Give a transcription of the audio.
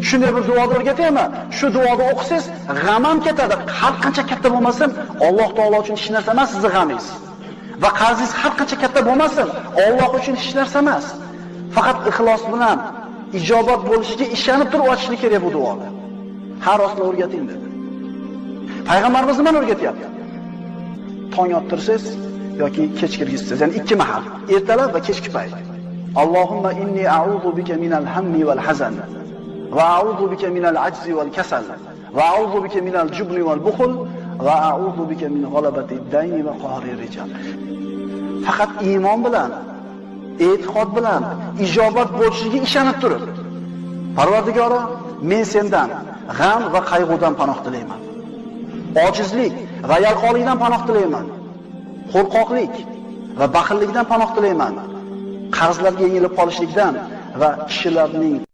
Shunday bir duoni o'rgataymi? Shu duoni o'qisangiz, g'am ham ketadi. Har qancha katta bo'lmasin, Alloh taolo uchun hech narsa emas sizning g'amingiz. Va qarzingiz har qancha katta bo'lmasin, Alloh uchun hech narsa emas. Faqat ixlos bilan ijobat bo'lishiga ishonib turib ochishni kerak bu duoni. Har rostni o'rgating dedi. Payg'ambarimiz nima o'rgatyapti? Tong ottirsangiz yoki kech kirgizsangiz, ya'ni ikki mahal, ertalab va kechki payt. Allohumma inni a'udhu bika minal hammi wal hazan va a'udhu bika minal ajzi wal kasal va a'udhu bika minal jubni wal bukhl va a'udhu bika min ghalabati ad-dayni va qahri rijal. Faqat iymon bilan, e'tiqod bilan ijobat bo'lishiga ishonib turib, Parvardigoro, men sendan g'am va qayg'udan panoh tilayman. Ojizlik va yalqonlikdan panoh tilayman. Qo'rqoqlik va baxillikdan panoh tilayman. Qarzlarga yengilib qolishlikdan va kishilarning